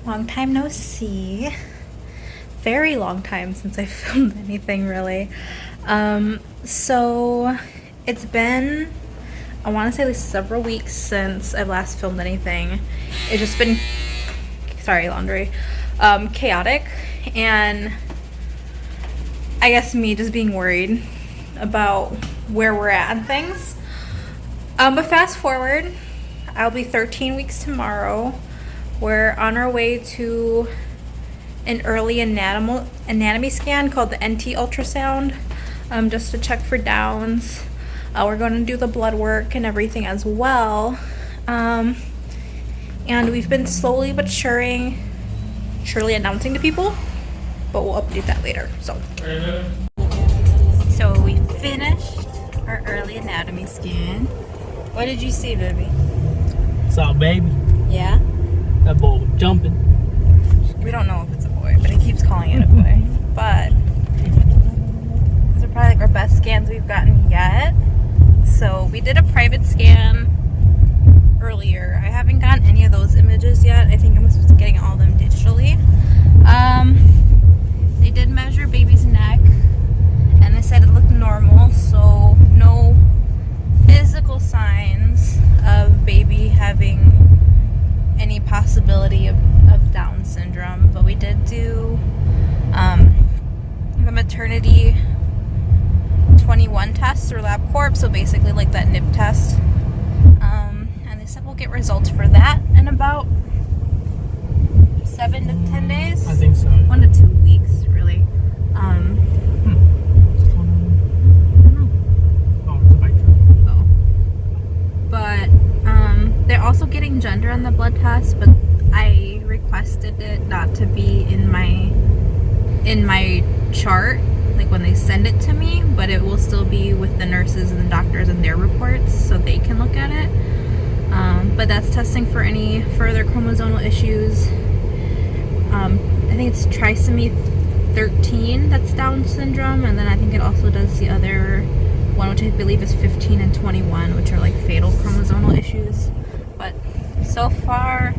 Long time no see. Very long time since I filmed anything, really. So it's been, I want to say, like several weeks since I've last filmed anything. It's just been, sorry, laundry, chaotic, and I guess me just being worried about where we're at and things. But fast forward, I'll be 13 weeks tomorrow. We're on our way to an early anatomy scan called the NT ultrasound, just to check for downs. We're going to do the blood work and everything as well. And we've been slowly but surely announcing to people, but we'll update that later. So we finished our early anatomy scan. What did you see, baby? Saw a baby. Yeah? That boy was jumping. We don't know if it's a boy, but he keeps calling it a boy. But these are probably like our best scans we've gotten yet. So we did a private scan earlier. I haven't gotten any of those images yet. I think I'm supposed to be getting all of them digitally. They did measure baby's neck, and they said it looked normal, so no physical signs of baby having any possibility of Down syndrome. But we did do the maternity 21 test through LabCorp, so basically like that nip test, and they said we'll get results for that in about 7 to 10 days. I think so. 1 to 2 weeks, really. What's going on? It's a bike truck. But they're also getting gender on the blood test, but I requested it not to be in my chart, like when they send it to me, but it will still be with the nurses and the doctors and their reports, so they can look at it. But that's testing for any further chromosomal issues. I think it's trisomy 13 that's Down syndrome, and then I think it also does the other one, which I believe is 15 and 21, which are like fatal chromosomal issues. But so far,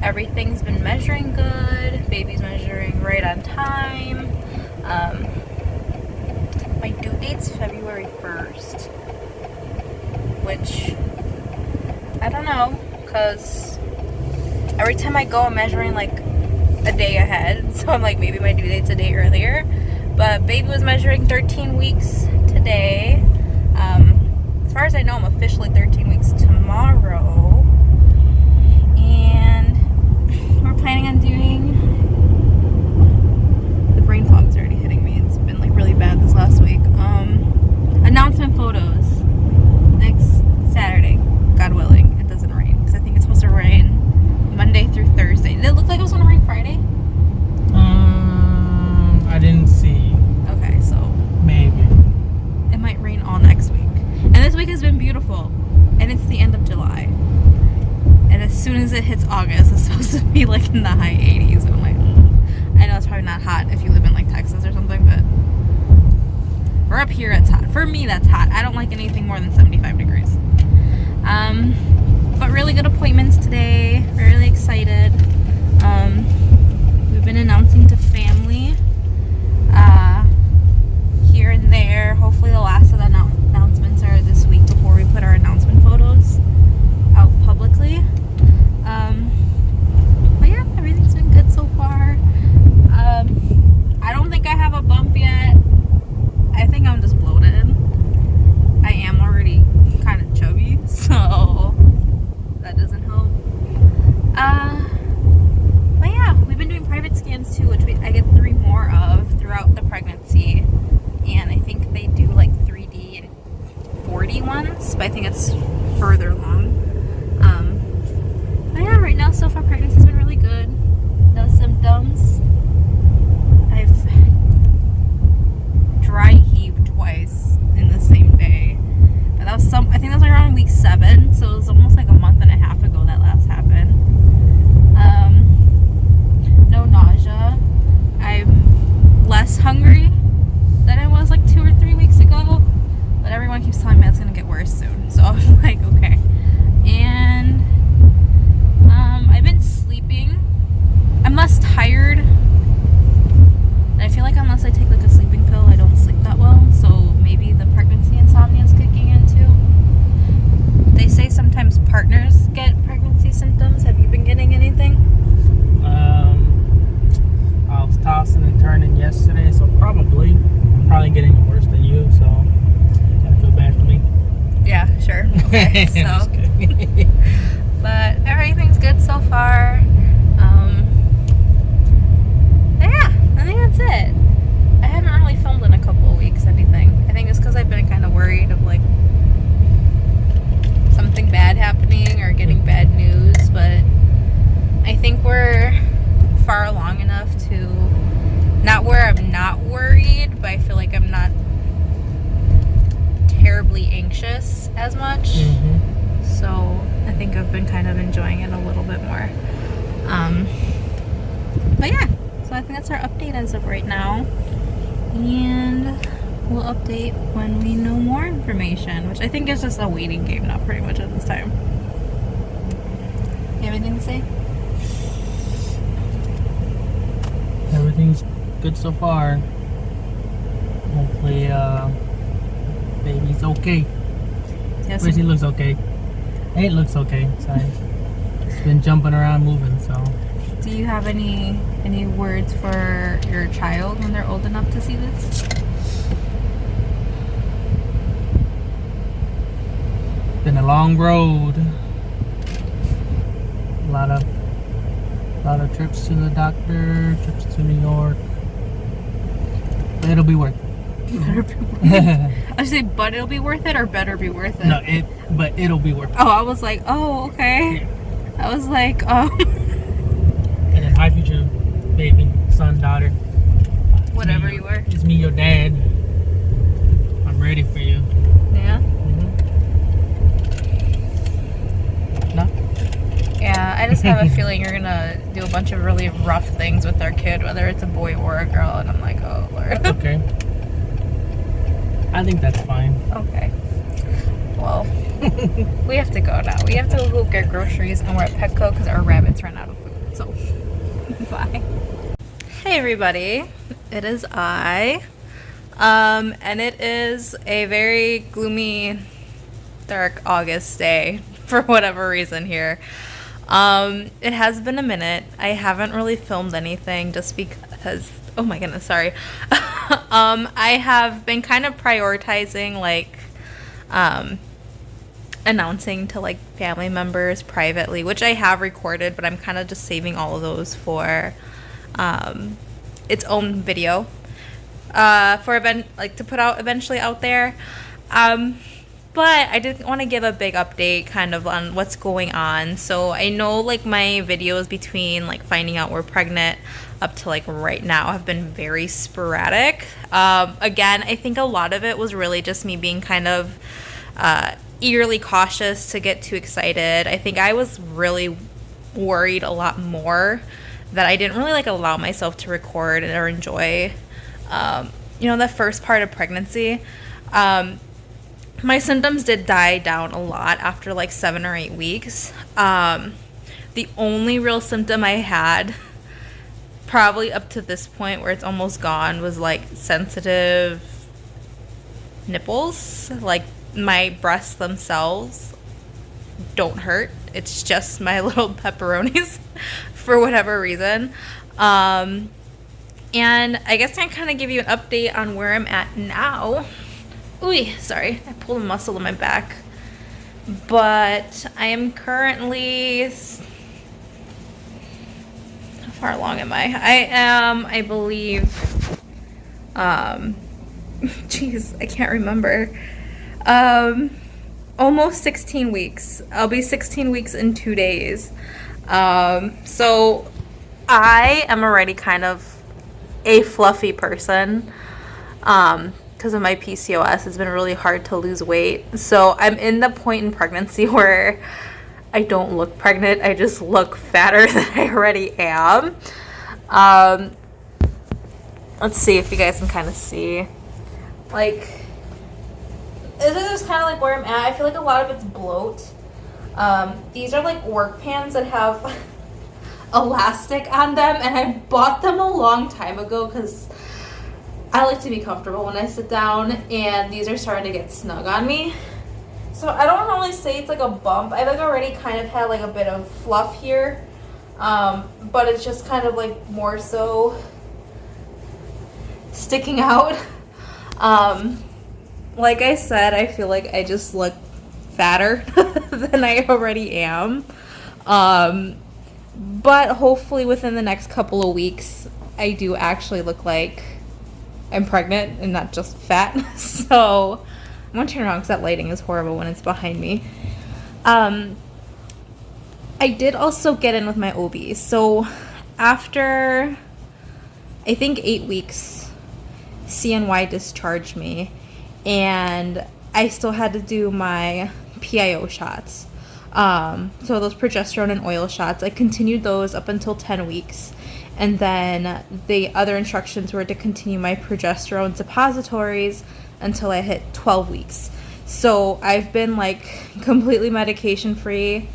everything's been measuring good. Baby's measuring right on time. My due date's February 1st, which I don't know, because every time I go, I'm measuring like a day ahead. So I'm like, maybe my due date's a day earlier. But baby was measuring 13 weeks today. As far as I know, I'm officially 13 weeks tomorrow. And we're planning on doing, the brain fog's already hitting me. It's been like really bad this last week. Announcement photos next Saturday, God willing. It doesn't rain, because I think it's supposed to rain Monday through Thursday. Did it look like it was going to rain Friday? I didn't see. Okay, so Maybe. it might rain all next week. And this week has been beautiful. And it's the end of July. And as soon as it hits August, it's supposed to be like in the high 80s. And I'm like, I know it's probably not hot if you live in like Texas or something, but we're up here, it's hot. For me, that's hot. I don't like anything more than 75 degrees. But really good appointments today. Really excited. We've been announcing to family here and there. Hopefully the last of the announcements are this week before we put our announcement photos out publicly. But yeah, everything's been good so far. I don't think I have a bump yet. I think I'm just bloated. I am already kind of chubby, so that doesn't help. But yeah, we've been doing private scans too, which I get 3 more of throughout the pregnancy. And I think they do like 3D and 4D ones, but I think it's further along. But yeah, right now so far pregnancy's been really good. No symptoms. I've dry heaved twice in the same day. But that was I think that was around week 7, so it was almost like a month and a half ago that last happened. No nausea. I'm less hungry than I was like 2 or 3 weeks ago, but everyone keeps telling me it's gonna get worse soon, so I'm like, okay. And I've been birthday. So, Just kidding. but everything's good so far. But yeah, I think that's it. I haven't really filmed in a couple of weeks, anything. I think it's because I've been kind of worried of like something bad happening or getting bad news, but I think we're far along enough to not where I'm not worried, but I feel like I'm not terribly anxious as much. So I think I've been kind of enjoying it a little bit more. But yeah, so I think that's our update as of right now. And we'll update when we know more information, which I think is just a waiting game now pretty much at this time. You have anything to say? Everything's good so far. Hopefully, baby's okay. Yes. Wait, he looks okay. It looks okay. Sorry. It's been jumping around, moving. So. Do you have any words for your child when they're old enough to see this? Been a long road. A lot of trips to the doctor, trips to New York. But it'll be worth it. Better be worth it. I say, but it'll be worth it, or better be worth it. No, but it'll be worth it. Oh, I was like, oh, okay. Yeah. I was like, oh. And then my future baby, son, daughter. Whatever you were. It's me, your dad. I'm ready for you. Yeah. No? Yeah, I just have a feeling you're gonna do a bunch of really rough things with our kid, whether it's a boy or a girl, and I'm like, oh Lord. Okay. I think that's fine. Okay. Well, we have to go now. We have to go get groceries, and we're at Petco because our rabbits ran out of food. So, bye. Hey everybody, it is I, and it is a very gloomy, dark August day for whatever reason here. It has been a minute. I haven't really filmed anything just because, oh my goodness, sorry. I have been kind of prioritizing like announcing to like family members privately, which I have recorded, but I'm kind of just saving all of those for its own video for event, like to put out eventually out there. But I did want to give a big update kind of on what's going on. So I know like my videos between like finding out we're pregnant up to like right now have been very sporadic. Again, I think a lot of it was really just me being kind of eagerly cautious to get too excited. I think I was really worried a lot more that I didn't really like allow myself to record or enjoy, the first part of pregnancy. My symptoms did die down a lot after like 7 or 8 weeks. The only real symptom I had, probably up to this point where it's almost gone, was like sensitive nipples. Like my breasts themselves don't hurt. It's just my little pepperonis for whatever reason. And I guess I can kind of give you an update on where I'm at now. Ooh, sorry, I pulled a muscle in my back. But I am currently, how far along am I? I am, I believe, jeez, I can't remember. Almost 16 weeks. I'll be 16 weeks in 2 days. So I am already kind of a fluffy person. Because of my PCOS, it's been really hard to lose weight. So I'm in the point in pregnancy where I don't look pregnant. I just look fatter than I already am. Let's see if you guys can kind of see. Like, this is kind of like where I'm at. I feel like a lot of it's bloat. These are like work pants that have elastic on them, and I bought them a long time ago because I like to be comfortable when I sit down, and these are starting to get snug on me. So I don't really say it's like a bump. I've like already kind of had like a bit of fluff here, but it's just kind of like more so sticking out. Like I said, I feel like I just look fatter than I already am. But hopefully within the next couple of weeks, I do actually look like I'm pregnant and not just fat. So I'm going to turn around because that lighting is horrible when it's behind me. I did also get in with my OB. So after, I think 8 weeks, CNY discharged me, and I still had to do my PIO shots. So those progesterone and oil shots, I continued those up until 10 weeks. And then the other instructions were to continue my progesterone suppositories until I hit 12 weeks. So I've been like completely medication free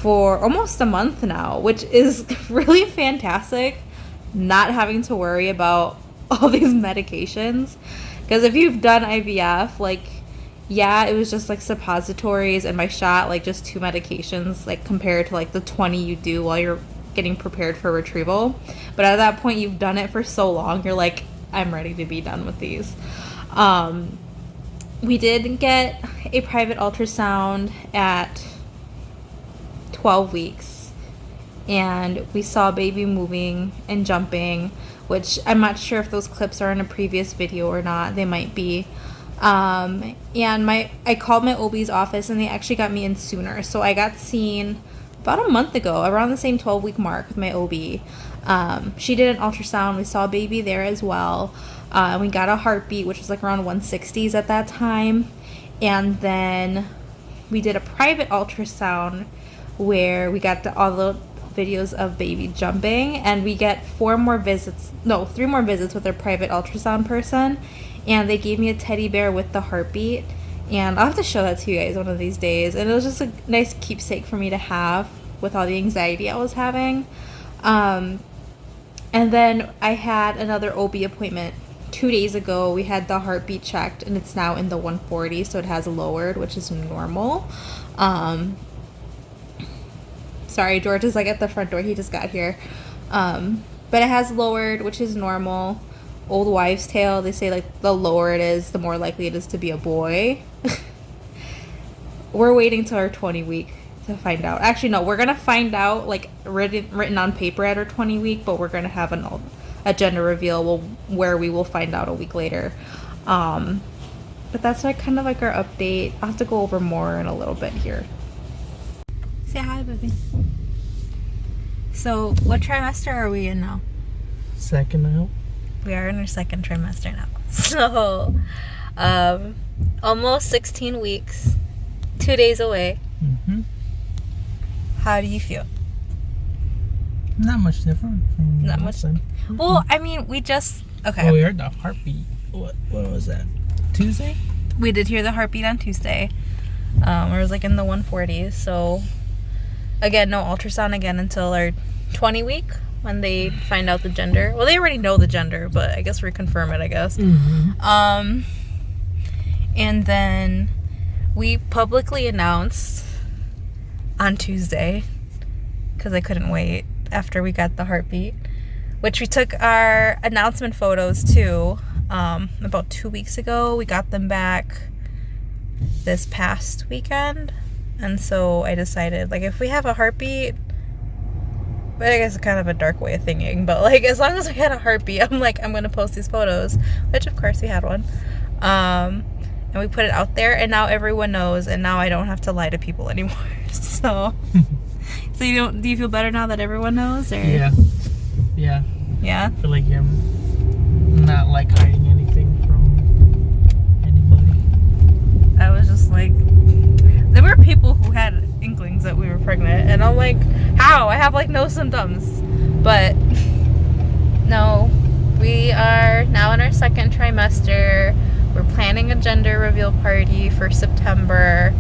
for almost a month now, which is really fantastic, not having to worry about all these medications. Because if you've done IVF, like, yeah, it was just like suppositories and my shot, like just 2 medications, like compared to like the 20 you do while you're getting prepared for retrieval. But at that point, you've done it for so long, you're like, I'm ready to be done with these. We did get a private ultrasound at 12 weeks, and we saw baby moving and jumping, which I'm not sure if those clips are in a previous video or not. They might be. And I called my OB's office, and they actually got me in sooner. So I got seen about a month ago, around the same 12-week mark with my OB. She did an ultrasound. We saw a baby there as well. We got a heartbeat, which was like around 160s at that time. And then we did a private ultrasound where we got all the videos of baby jumping, and we get 3 more visits with our private ultrasound person. And they gave me a teddy bear with the heartbeat, and I'll have to show that to you guys one of these days. And it was just a nice keepsake for me to have with all the anxiety I was having. And then I had another OB appointment 2 days ago. We had the heartbeat checked, and it's now in the 140, so it has lowered, which is normal. Sorry, George is like at the front door. He just got here. But it has lowered, which is normal. Old wives' tale, they say like the lower it is, the more likely it is to be a boy. We're waiting till our 20 week to find out. Actually, no, we're gonna find out like written on paper at our 20 week, but we're gonna have a gender reveal where we will find out a week later. But that's like kind of like our update. I'll have to go over more in a little bit here. Say hi, baby. So, what trimester are we in now? Second now. We are in our second trimester now. So, almost 16 weeks, 2 days away. Mm-hmm. How do you feel? Not much different from Not last much. time. Well, I mean, we just, okay. Oh, we heard the heartbeat. What was that? Tuesday? We did hear the heartbeat on Tuesday. It was like in the 140s. So, again, no ultrasound again until our 20 week. When they find out the gender. Well, they already know the gender, but I guess reconfirm it, I guess. Mm-hmm. And then we publicly announced on Tuesday, because I couldn't wait after we got the heartbeat, which we took our announcement photos too about 2 weeks ago. We got them back this past weekend. And so I decided, like, if we have a heartbeat, but I guess it's kind of a dark way of thinking, but like as long as we had a heartbeat, I'm like, I'm gonna post these photos, which of course we had one, and we put it out there, and now everyone knows, and now I don't have to lie to people anymore. So do you feel better now that everyone knows? Or? Yeah. I feel like I'm not like hiding anything from anybody. I was just like, there were people who had inklings that we were pregnant, and I'm like, how? I have like no symptoms. But no, we are now in our second trimester. We're planning a gender reveal party for September.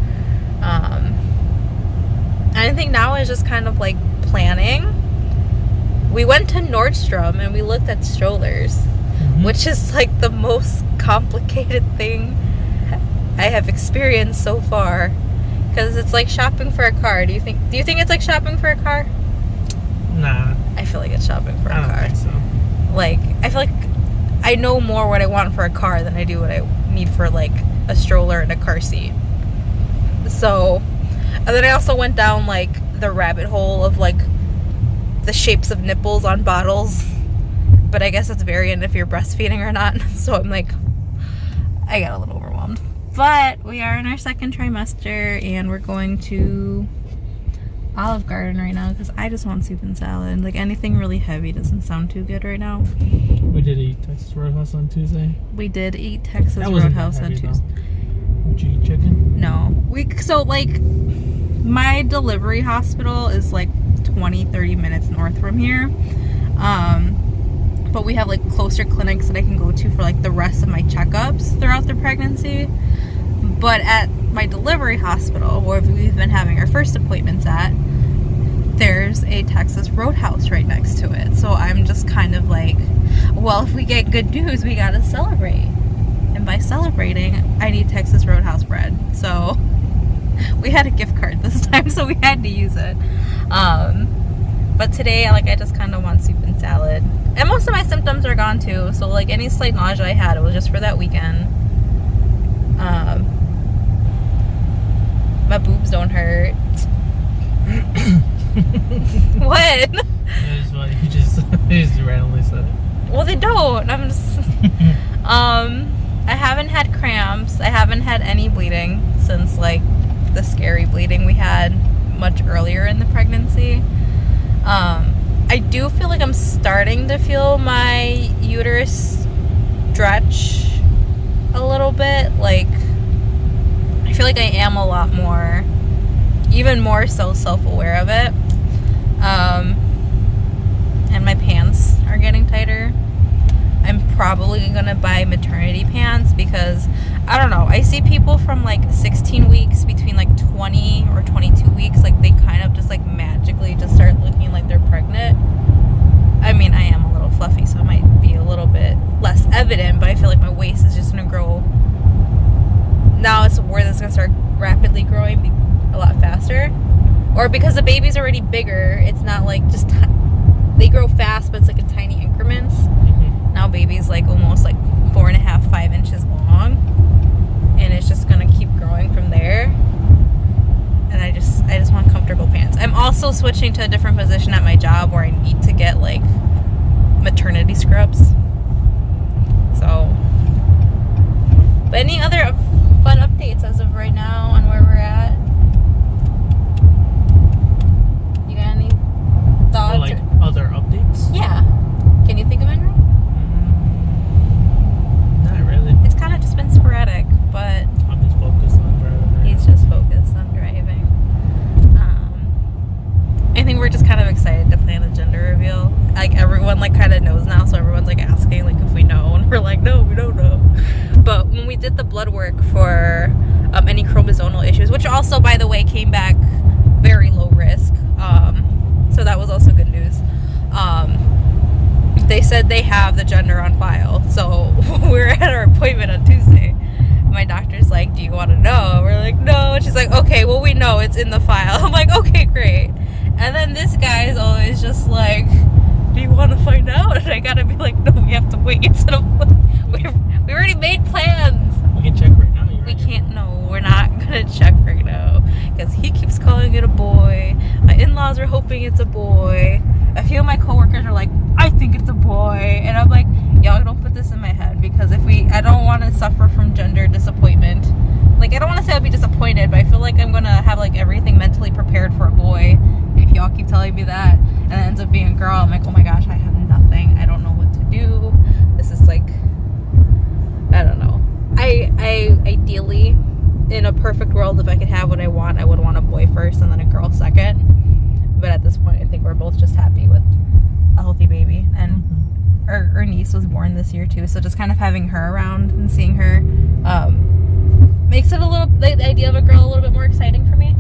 I think now is just kind of like planning. We went to Nordstrom and we looked at strollers, which is like the most complicated thing I have experienced so far. Because it's like shopping for a car. Do you think it's like shopping for a car? Nah. I feel like it's shopping for a car. I don't think so. Like, I feel like I know more what I want for a car than I do what I need for like a stroller and a car seat. So, and then I also went down like the rabbit hole of like the shapes of nipples on bottles, but I guess it's variant if you're breastfeeding or not. So I'm like, I got a little overwhelmed. But we are in our second trimester and we're going to Olive Garden right now because I just want soup and salad. Like anything really heavy doesn't sound too good right now. We did eat Texas Roadhouse on Tuesday. We did eat Texas That wasn't that Roadhouse on heavy, Tuesday. though. Would you eat chicken? No. So like my delivery hospital is like 20-30 minutes north from here. But we have like closer clinics that I can go to for like the rest of my checkups throughout the pregnancy. But at my delivery hospital, where we've been having our first appointments at, there's a Texas Roadhouse right next to it. So I'm just kind of like, well, if we get good news, we gotta celebrate. And by celebrating, I need Texas Roadhouse bread. So we had a gift card this time, so we had to use it. But today, like, I just kind of want soup and salad. And most of my symptoms are gone too. So like any slight nausea I had, it was just for that weekend. My boobs don't hurt. What? That's why you just randomly said it. Well, they don't. I'm just. I haven't had cramps. I haven't had any bleeding since like the scary bleeding we had much earlier in the pregnancy. I do feel like I'm starting to feel my uterus stretch a little bit. Like, I feel like I am a lot more, even more so self-aware of it. And my pants are getting tighter. I'm probably gonna buy maternity pants because I don't know, I see people from like 16 weeks between like 20 or 22 weeks, like they kind of just like magically just start looking like they're pregnant. I mean, I am a little fluffy, so it might be a little bit less evident, but I feel like my waist is just gonna grow. Now it's where this is gonna start rapidly growing a lot faster. Or because the baby's already bigger, it's not like just they grow fast, but it's like in tiny increments. Now baby's like almost like 4.5, 5 inches long, and it's just gonna keep growing from there. And I just want comfortable pants. I'm also switching to a different position at my job where I need to get like maternity scrubs. So, but any other fun updates as of right now on where we're at? You got any thoughts? Or like other updates? Yeah. Can you think of any? Not really. It's kind of just been sporadic, but I'm just focused on driving. Right he's now. just focused on driving. I think we're just kind of excited to plan the gender reveal. Like everyone like kind of knows now, so everyone's like asking like if we know, and we're like, no, we don't know. But when we did the blood work for any chromosomal issues, which also, by the way, came back very low risk, so that was also good news. They said they have the gender on file. So we were at our appointment on Tuesday. My doctor's like, do you want to know? We're like, no. And she's like, okay, well, we know it's in the file. I'm like, okay, great. And then this guy is always just like, do you want to find out? And I gotta be like, no, we have to wait. So we already made plans. We can check right now. We can't, no, we're not gonna check right now because he keeps calling it a boy. My in-laws are hoping it's a boy. A few of my coworkers are like, I think it's a boy. And I'm like, y'all don't put this in my head because I don't want to suffer from gender disappointment. Like, I don't want to say I'll be disappointed, but I feel like I'm gonna have like everything mentally prepared for a boy. If y'all keep telling me that and it ends up being a girl, I'm like, oh my gosh, I have nothing. I don't know what to do. This is like, I don't know. I ideally, in a perfect world, if I could have what I want, I would want a boy first and then a girl second. But at this point, I think we're both just happy with a healthy baby. And our niece was born this year too, so just kind of having her around and seeing her makes it the idea of a girl a little bit more exciting for me.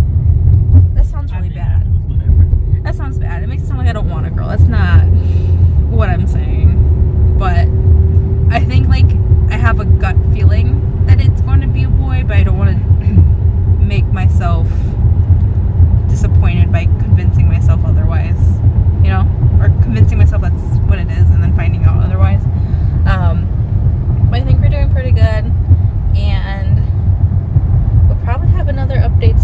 That sounds really bad. That sounds bad. It makes it sound like I don't want a girl. That's not what I'm saying. But I think like I have a gut feeling that it's going to be a boy, but I don't want to make myself disappointed by convincing myself otherwise, you know, or convincing myself that's what it is and then finding out otherwise. But I think we're doing pretty good, and we'll probably have another update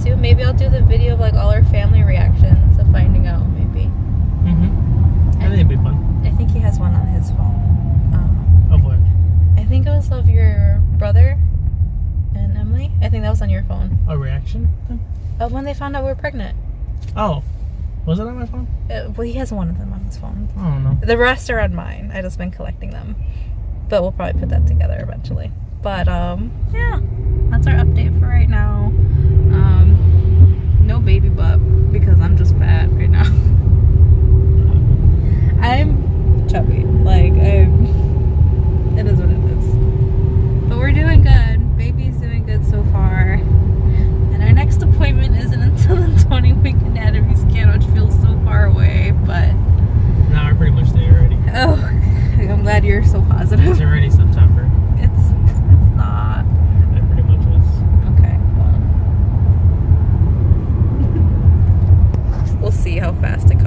think that was on your phone. A reaction thing? When they found out we were pregnant. Oh. Was it on my phone? Well, he has one of them on his phone. I don't know. The rest are on mine. I just been collecting them. But we'll probably put that together eventually. But, yeah. That's our update for right now. No baby butt because I'm just fat right now. I'm chubby. Like, it is what it is. But we're doing good. Baby's doing good so far. And our next appointment isn't until the 20-week anatomy scan, which feels so far away, but... Now we're pretty much there already. Oh, I'm glad you're so positive. It's already September. It's not. It pretty much is. Okay, well. We'll see how fast it